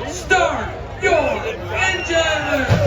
Start your engine!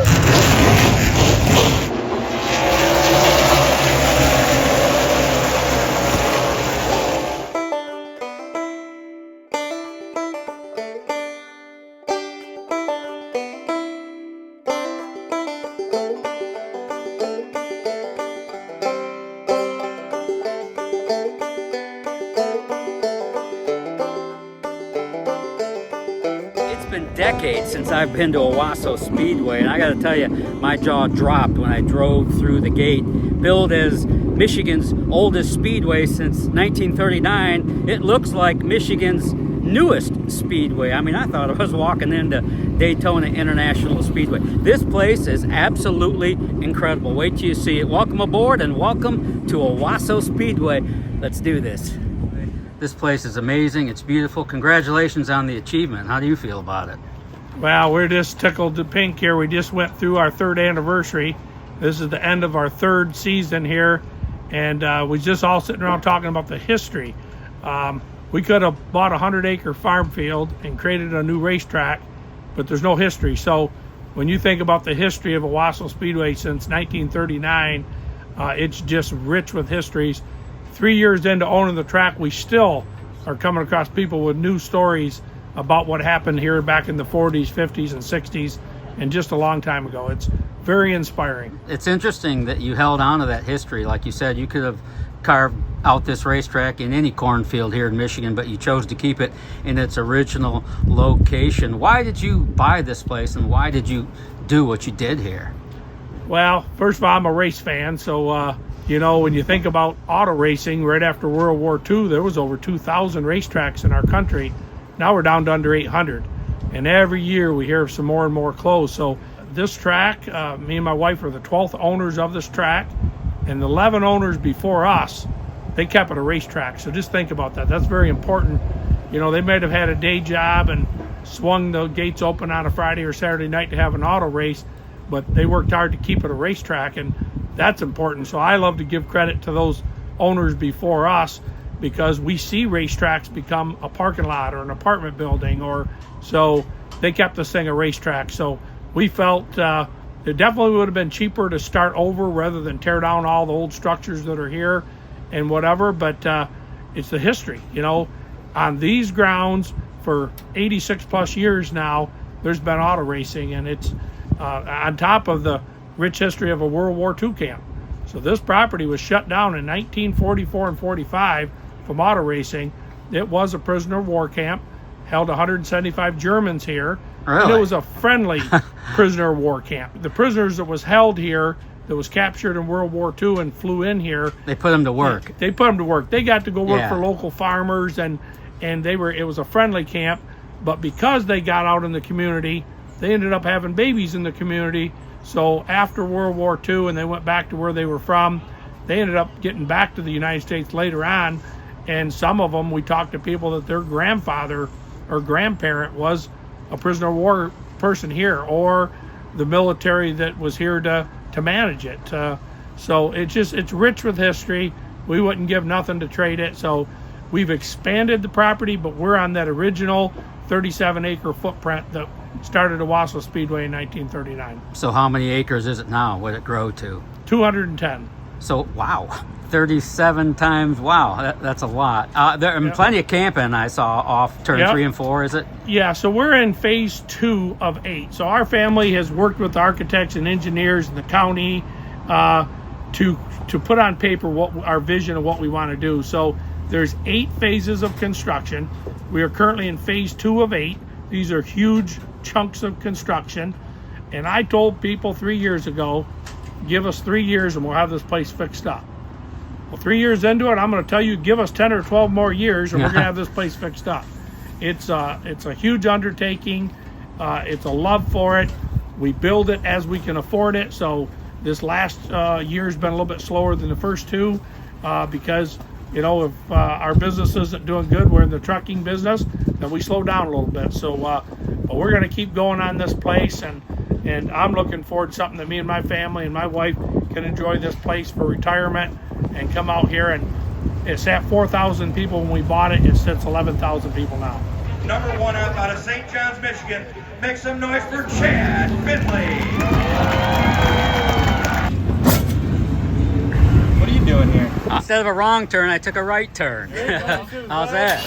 Been decades since I've been to Owosso Speedway, and I gotta tell you, my jaw dropped when I drove through the gate. Billed as Michigan's oldest speedway since 1939, it looks like Michigan's newest speedway. I mean, I thought I was walking into Daytona International Speedway. This place is absolutely incredible. Wait till you see it. Welcome aboard and welcome to Owosso Speedway. Let's do this. This place is amazing. It's beautiful. Congratulations on the achievement. How do you feel about it? Well, we're just tickled to pink here. We just went through our 3rd anniversary. This is the end of our 3rd season here, and we just all sitting around talking about the history. We could have bought a 100-acre farm field and created a new racetrack, but there's no history. So when you think about the history of Owosso Speedway since 1939, it's just rich with histories. 3 years into owning the track, we still are coming across people with new stories about what happened here back in the 40s, 50s, and 60s, and just a long time ago. It's very inspiring. It's interesting that you held on to that history. Like you said, you could have carved out this racetrack in any cornfield here in Michigan, but you chose to keep it in its original location. Why did you buy this place, and why did you do what you did here? Well, first of all, I'm a race fan, so you know, when you think about auto racing, right after World War II, there was over 2,000 racetracks in our country. Now we're down to under 800. And every year we hear of some more and more closed. So this track, me and my wife are the 12th owners of this track. And the 11 owners before us, they kept it a racetrack. So just think about that. That's very important. You know, they might have had a day job and swung the gates open on a Friday or Saturday night to have an auto race, but they worked hard to keep it a racetrack. And that's important. So I love to give credit to those owners before us, because we see racetracks become a parking lot or an apartment building, or so they kept this thing a racetrack. So we felt it definitely would have been cheaper to start over rather than tear down all the old structures that are here and whatever. But it's the history, you know, on these grounds for 86 plus years now, there's been auto racing, and it's on top of the rich history of a World War II camp. So this property was shut down in 1944 and 45 from auto racing. It was a prisoner of war camp, held 175 Germans here. Really? And it was a friendly prisoner of war camp. The prisoners that was held here, that was captured in World War II and flew in here, They put them to work. They put them to work. They got to go work Yeah. for local farmers, and it was a friendly camp. But because they got out in the community, they ended up having babies in the community. So after World War II, and they went back to where they were from, they ended up getting back to the United States later on. And some of them, we talked to people that their grandfather or grandparent was a prisoner of war person here, or the military that was here to manage it. So it's rich with history. We wouldn't give nothing to trade it. So we've expanded the property, but we're on that original 37-acre footprint that started Owosso Speedway in 1939. So how many acres is it now? What did it grow to? 210. So, wow, 37 times, wow, that's a lot. There Yep. plenty of camping I saw off turn Yep. 3 and 4, is it? Yeah, so we're in phase 2 of 8. So our family has worked with architects and engineers in the county to put on paper what our vision of what we want to do. So there's 8 phases of construction. We are currently in phase 2 of 8. These are huge chunks of construction. And I told people 3 years ago, give us 3 years and we'll have this place fixed up. Well, 3 years into it, I'm going to tell you, give us 10 or 12 more years and we're going to have this place fixed up. It's a huge undertaking. It's a love for it. We build it as we can afford it. So this last year's been a little bit slower than the first 2 because, you know, if our business isn't doing good, we're in the trucking business, then we slow down a little bit. So but we're going to keep going on this place, and I'm looking forward to something that me and my family and my wife can enjoy this place for retirement and come out here. And it's at 4,000 people when we bought it. It sits 11,000 people now. number 1 up out of St. John's, Michigan. Make some noise for Chad Finley. What are you doing here? Instead of a wrong turn, I took a right turn. How's that?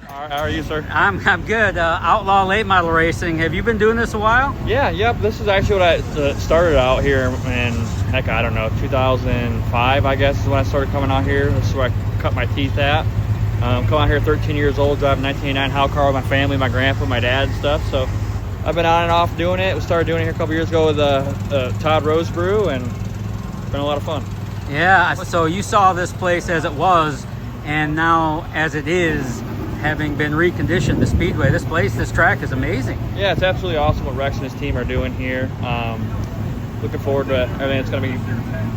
How are you, sir? I'm good. Outlaw late model racing. Have you been doing this a while? Yeah, yep. This is actually what I started out here in, heck, I don't know, 2005, I guess, is when I started coming out here. This is where I cut my teeth at. Come out here 13 years old, driving 1989 How car with my family, my grandpa, my dad and stuff. So I've been on and off doing it. We started doing it here a couple years ago with Todd Rose Brew, and it's been a lot of fun. Yeah, so you saw this place as it was, and now as it is, having been reconditioned, the Speedway, this track is amazing. Yeah, it's absolutely awesome what Rex and his team are doing here. Looking forward to everything that's going to be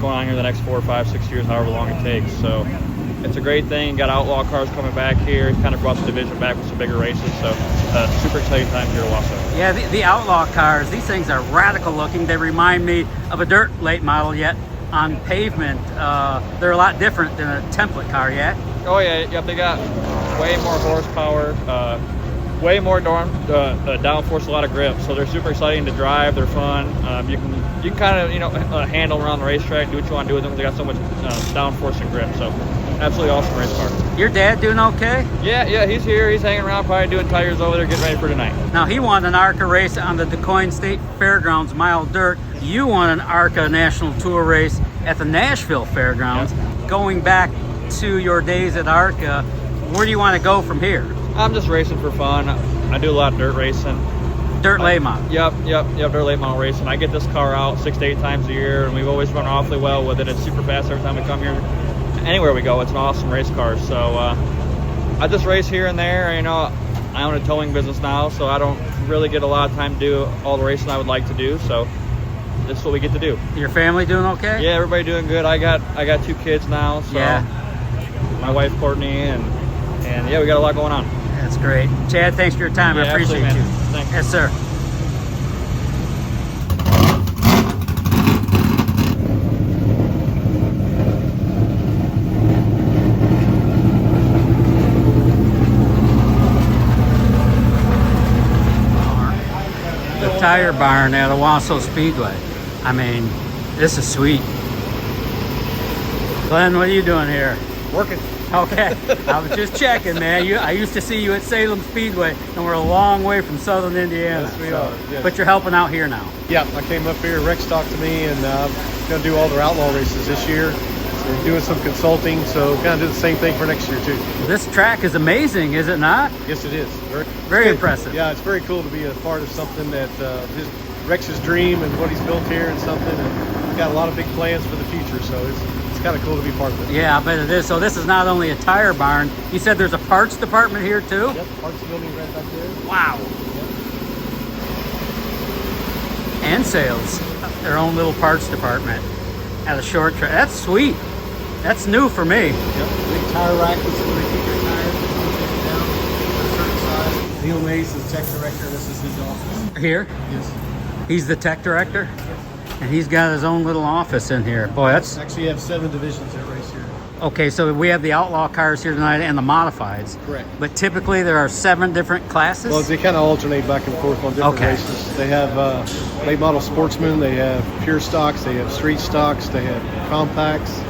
going on here the next 4, 5, 6 years, however long it takes. So it's a great thing. Got outlaw cars coming back here. It kind of brought the division back with some bigger races. So super exciting time here at Owosso. Yeah, the outlaw cars, these things are radical looking. They remind me of a dirt late model, yet on pavement, they're a lot different than a template car yet. Oh yeah, yep, they got way more horsepower, way more downforce, a lot of grip. So they're super exciting to drive. They're fun. You can kind of handle around the racetrack, do what you want to do with them. They got so much downforce and grip. So absolutely awesome race car. Your dad doing okay? Yeah, he's here. He's hanging around, probably doing tires over there, getting ready for tonight. Now he won an ARCA race on the DuQuoin State Fairgrounds Mile Dirt. You won an ARCA National Tour race at the Nashville Fairgrounds. Yep. Going back to your days at ARCA, where do you want to go from here? I'm just racing for fun. I do a lot of dirt racing. Dirt late model? Yep, dirt late model racing. I get this car out 6 to 8 times a year, and we've always run awfully well with it. It's super fast every time we come here. Anywhere we go, it's an awesome race car. So I just race here and there. I own a towing business now, so I don't really get a lot of time to do all the racing I would like to do. So this is what we get to do. Your family doing okay? Yeah, everybody doing good. I got 2 kids now, so yeah. My wife Courtney, and yeah, we got a lot going on. That's great. Chad, thanks for your time. Yeah, I appreciate you. Thanks. Yes, sir. The tire barn at Owosso Speedway. I mean, this is sweet. Glenn, what are you doing here? Working. Okay, I was just checking, man. I used to see you at Salem Speedway, and we're a long way from Southern Indiana. Yes, we are. Yes. But you're helping out here now. Yeah, I came up here. Rex talked to me, and I'm going to do all their outlaw races this year. So we're doing some consulting, so kind of do the same thing for next year too. This track is amazing, is it not? Yes, it is. Very impressive. Yeah, it's very cool to be a part of something that Rex's dream and what he's built here, and something. And we've got a lot of big plans for the future, so it's kind of cool to be part of it. Yeah, I bet it is. So this is not only a tire barn. You said there's a parts department here too? Yep, parts building right back there. Wow. Yep. And sales. Their own little parts department at a short track. That's sweet. That's new for me. Yep, big tire rack. This is where they keep your tires. Down to a certain size. Neil Mace is the tech director. This is his office. Here? Yes. He's the tech director? And he's got his own little office in here. Boy, that's... Actually, you have 7 divisions that race here. Okay, so we have the outlaw cars here tonight and the modifieds. Correct. But typically there are 7 different classes? Well, they kind of alternate back and forth on different races. They have late model sportsmen, they have pure stocks, they have street stocks, they have compacts.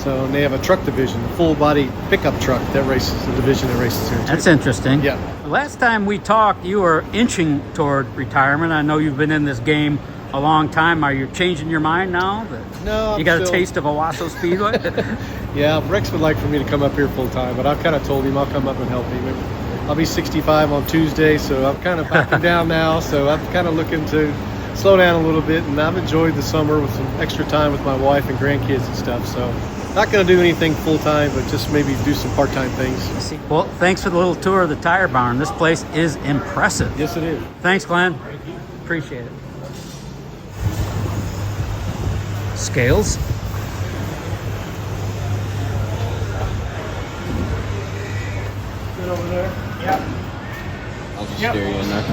So and they have a truck division, a full body pickup truck that races, the division that races here too. That's interesting. Yeah. Last time we talked, you were inching toward retirement. I know you've been in this game a long time. Are you changing your mind now? No, you got a taste of Owosso Speedway? Yeah, Rex would like for me to come up here full time, but I've kind of told him I'll come up and help him. I'll be 65 on Tuesday, so I'm kind of backing down now. So I'm kind of looking to slow down a little bit, and I've enjoyed the summer with some extra time with my wife and grandkids and stuff. So not going to do anything full time, but just maybe do some part time things. Well, thanks for the little tour of the tire barn. This place is impressive. Yes, it is. Thanks, Glenn. Appreciate it. Scales. Good over there. Yep. I'll just steer you in there.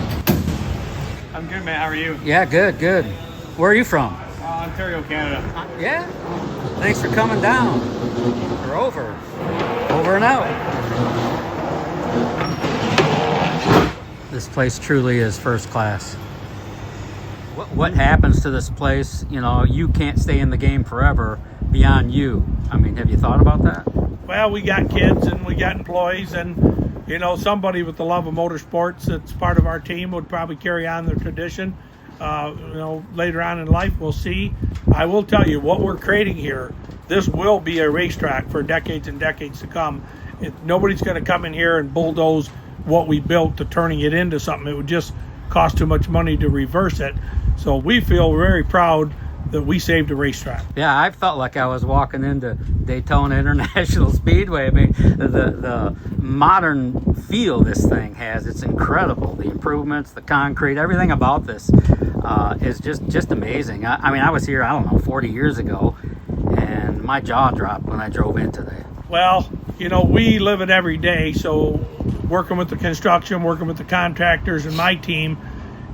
I'm good, man. How are you? Yeah, good. Where are you from? Ontario, Canada. Yeah. Thanks for coming down. Or over and out. This place truly is first class. What happens to this place? You know, you can't stay in the game forever beyond you. I mean, have you thought about that? Well, we got kids and we got employees, and you know, somebody with the love of motorsports that's part of our team would probably carry on the tradition. You know, later on in life, we'll see. I will tell you what we're creating here. This will be a racetrack for decades and decades to come. Nobody's going to come in here and bulldoze what we built to turning it into something. It would just cost too much money to reverse it. So we feel very proud that we saved a racetrack. Yeah, I felt like I was walking into Daytona International Speedway. I mean, the modern feel this thing has, it's incredible. The improvements, the concrete, everything about this is just amazing. I mean, I was here, I don't know, 40 years ago, and my jaw dropped when I drove in today. Well, you know, we live it every day, so working with the construction, working with the contractors and my team,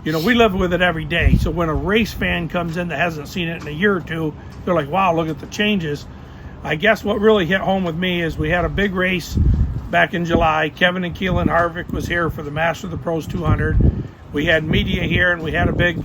you know, we live with it every day. So when a race fan comes in that hasn't seen it in a year or two, they're like, wow, look at the changes. I guess what really hit home with me is we had a big race back in July. Kevin and Kevin Harvick was here for the Master of the Pros 200. We had media here, and we had a big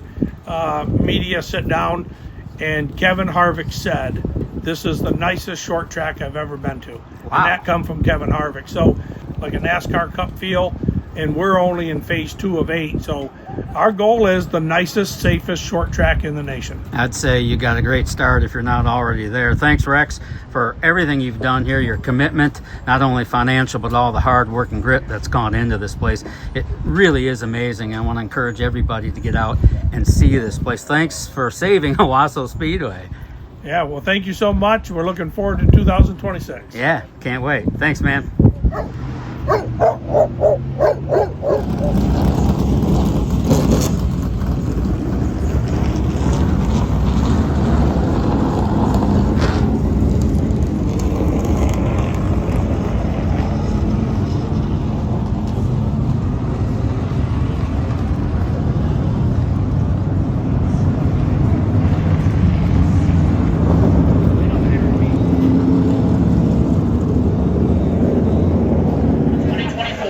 media sit down, and Kevin Harvick said, this is the nicest short track I've ever been to. Wow. And that come from Kevin Harvick. So like a NASCAR Cup feel, and we're only in phase 2 of 8. So our goal is the nicest, safest short track in the nation. I'd say you got a great start if you're not already there. Thanks, Rex, for everything you've done here, your commitment, not only financial, but all the hard work and grit that's gone into this place. It really is amazing. I want to encourage everybody to get out and see this place. Thanks for saving Owosso Speedway. Yeah, well, thank you so much. We're looking forward to 2026. Yeah, can't wait. Thanks, man.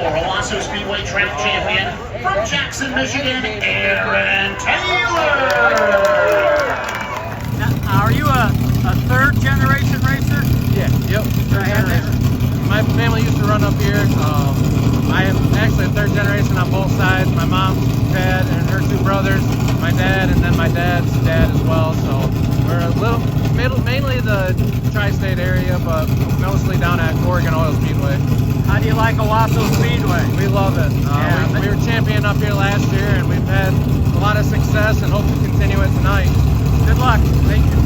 Owosso Speedway track champion from Jackson, Michigan, Aaron Taylor. Now, are you a third generation racer? Yeah, yep. Third generation. My family used to run up here. I am actually a third generation on both sides. My mom's dad and her 2 brothers, my dad, and then my dad's dad as well. So we're a little, mainly the tri-state area, but mostly down at Oregon Oil Speedway. How do you like Owosso Speedway? We love it. We were champion up here last year, and we've had a lot of success and hope to continue it tonight. Good luck. Thank you.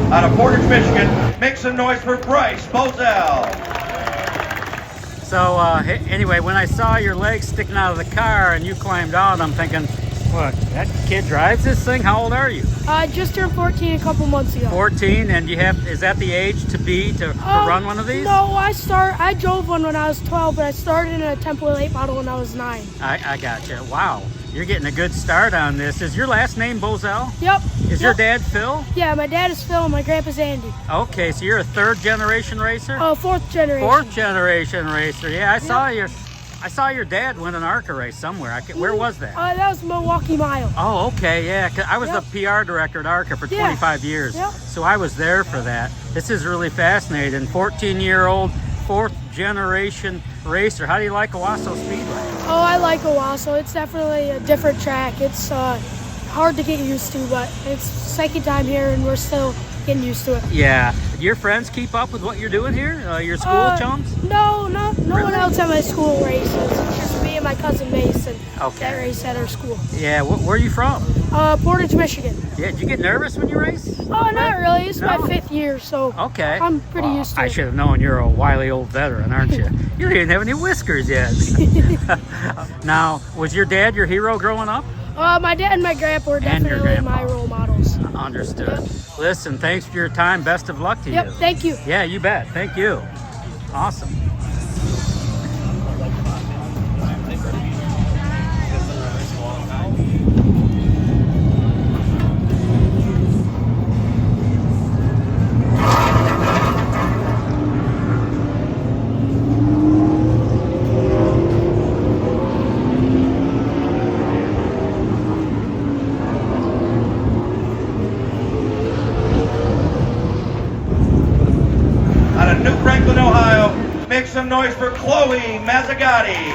Out of Portage, Michigan, make some noise for Bryce Bozell. So anyway, when I saw your legs sticking out of the car and you climbed out, I'm thinking, what, that kid drives this thing? How old are you? I just turned 14 a couple months ago. 14, and is that the age to run one of these? No, I drove one when I was 12, but I started in a Tempo 8 model when I was 9. I gotcha. Wow, you're getting a good start on this. Is your last name Bozell? Yep. Is your dad Phil? Yeah, my dad is Phil and my grandpa's Andy. Okay, so you're a third generation racer? Oh, 4th generation. 4th generation racer. Yeah, I saw I saw your dad win an ARCA race somewhere. Where was that? That was Milwaukee Mile. Oh, okay, yeah. 'Cause I was Yep. the PR director at ARCA for Yeah. 25 years. Yep. So I was there for that. This is really fascinating. 14-year-old, fourth generation racer. How do you like Owosso Speedway? Oh, I like Owosso. It's definitely a different track. It's hard to get used to, but it's second time here and we're still getting used to it. Yeah. Do your friends keep up with what you're doing here? Your school chums? No one else at my school races. It's just me and my cousin Mason. Okay. That race at our school. Yeah. Where are you from? Portage, Michigan. Yeah. Did you get nervous when you race? Oh, not really. It's my No? 5th year, so Okay. I'm pretty Well, used to I it. should have known you're a wily old veteran, aren't you? You don't even have any whiskers yet. Now, was your dad your hero growing up? My dad and my grandpa were And your definitely my grandpa. role models. Understood. Listen, thanks for your time. Best of luck to Yep, you. thank you. Yeah, you bet. Thank you. Awesome. Out of New Franklin, Ohio, make some noise for Chloe Mazzagatti.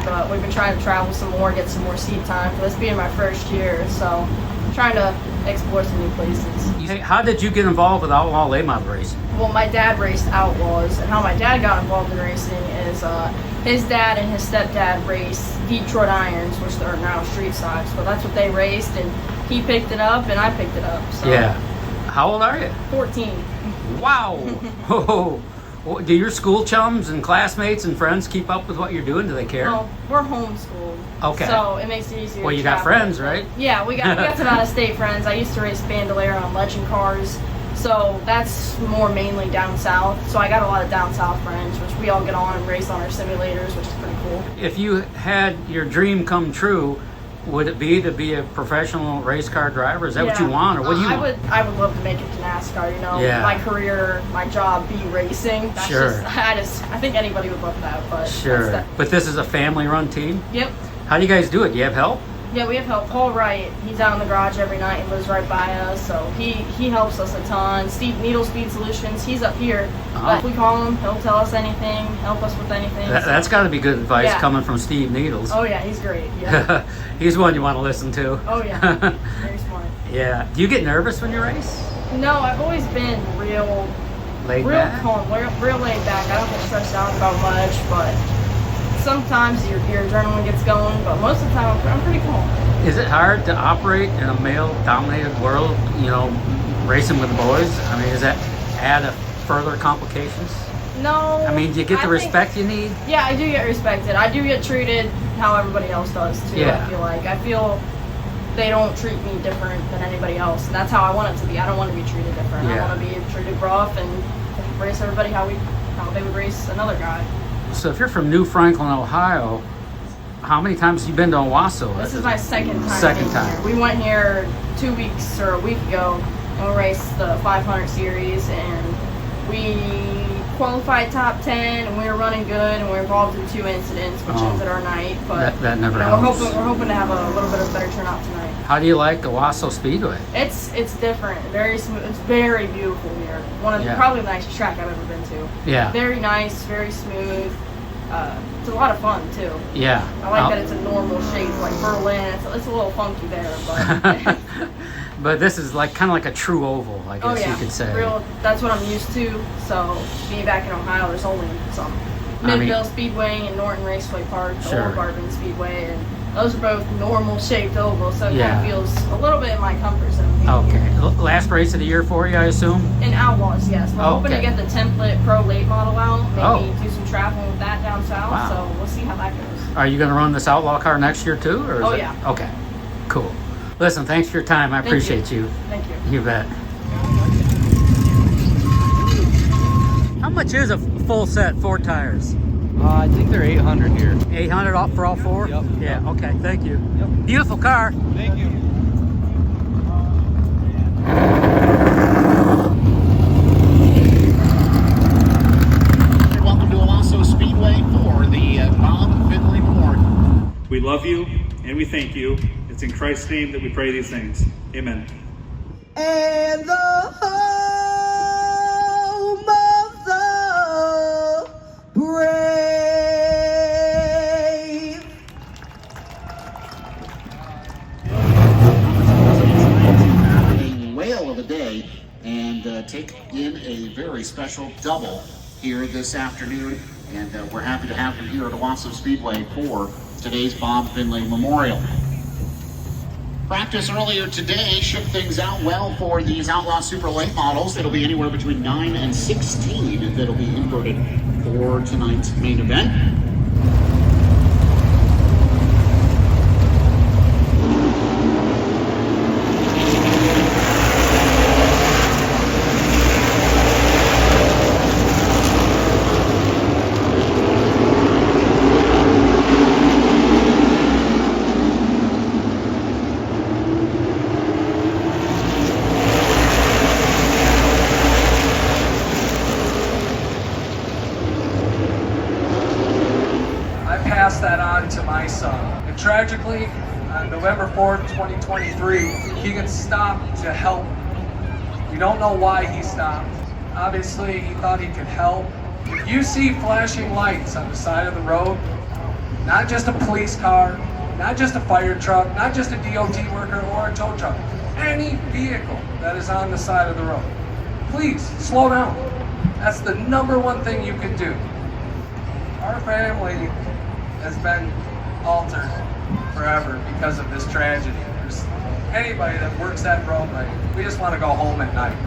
But we've been trying to travel some more, get some more seat time for this being my first year, so trying to explore some new places. Hey, how did you get involved with outlaw late model racing? Well, my dad raced Outlaws, and how my dad got involved in racing is his dad and his stepdad raced Detroit Irons, which are now street stocks, but that's what they raced, and he picked it up, and I picked it up. So. Yeah. How old are you? 14. Wow. Oh, do your school chums and classmates and friends keep up with what you're doing? Do they care? Well, we're homeschooled. Okay. So it makes it easier. Well, to you got travel. friends, right? Yeah, we got some out-of-state friends. I used to race Bandolier on legend cars, so that's more mainly down south. So I got a lot of down south friends, which we all get on and race on our simulators, which is pretty cool. If you had your dream come true, would it be to be a professional race car driver? Is that what you want, or what do you want? I would love to make it to NASCAR. You know, Yeah. my career, my job, be racing. That's Sure. I think anybody would love that. But Sure. that's But this is a family-run team? Yep. How do you guys do it? Do you have help? Yeah, we have help. Paul Wright, he's out in the garage every night and lives right by us, so he helps us a ton. Steve Needle Speed Solutions, he's up here. But if we call him, he'll tell us anything, help us with anything. That's got to be good advice Yeah. coming from Steve Needles. Oh yeah, he's great. Yeah. He's one you want to listen to. Oh yeah, very smart. Yeah. Do you get nervous when you race? No, I've always been real Laid back? calm, real laid back. I don't get stressed out about much, but sometimes your adrenaline gets going, but most of the time I'm pretty calm. Is it hard to operate in a male-dominated world, you know, racing with the boys? I mean, does that add a further complications? No. I mean, do you get the I think- respect you need? Yeah, I do get respected. I do get treated how everybody else does too. Yeah. I feel they don't treat me different than anybody else, and that's how I want it to be. I don't want to be treated different. Yeah. I want to be treated rough and race everybody how they would race another guy. So if you're from New Franklin, Ohio, how many times have you been to Owosso? This is my second time. Second being time. Here. We went here 2 weeks or a week ago and we raced the 500 series, and we qualified top 10, and we were running good, and we were involved in 2 incidents, which ended our night. But that never we're helps. hoping to have a little bit of better turnout tonight. How do you like Owosso Speedway? It's different, very smooth. It's very beautiful here. One of probably the nicest track I've ever been to. Yeah. Very nice, very smooth. It's a lot of fun too. Yeah. I like that it's a normal shape, like Berlin. It's a little funky there, but. But this is like kind of like a true oval, I guess you could say. That's what I'm used to. So being back in Ohio, there's only some Midville Speedway and Norton Raceway Park, the Old Garden Speedway, and those are both normal shaped ovals. So it kind of feels a little bit in my comfort zone. Okay. Last race of the year for you, I assume? In Outlaws, yes. We're hoping to get the template pro late model out. Maybe do some traveling with that down south. Wow. So we'll see how that goes. Are you going to run this outlaw car next year too? Or is yeah. Okay. Cool. Listen, thanks for your time. I appreciate you. Thank you. You bet. How much is a full set, 4 tires? I think they're 800 here. 800 for all 4? Yep. Yeah, okay, thank you. Yep. Beautiful car. Thank you. Welcome to Owosso Speedway. thank you. It's in Christ's name that we pray these things. Amen. And the home of the brave. A whale of a day and take in a very special double here this afternoon. And we're happy to have him here at Owosso Speedway for today's Bob Finlay Memorial. Practice earlier today shook things out well for these Outlaw Super Late models. It'll be anywhere between 9 and 16 that'll be inverted for tonight's main event. That on to my son. And tragically, on November 4th, 2023, Keegan stopped to help. We don't know why he stopped. Obviously, he thought he could help. If you see flashing lights on the side of the road, not just a police car, not just a fire truck, not just a DOT worker or a tow truck, any vehicle that is on the side of the road, please slow down. That's the #1 thing you can do. Our family has been altered forever because of this tragedy. There's anybody that works that roadway, we just want to go home at night.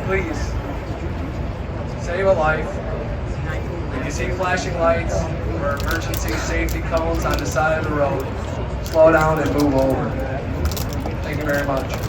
Please, save a life. If you see flashing lights or emergency safety cones on the side of the road, slow down and move over. Thank you very much.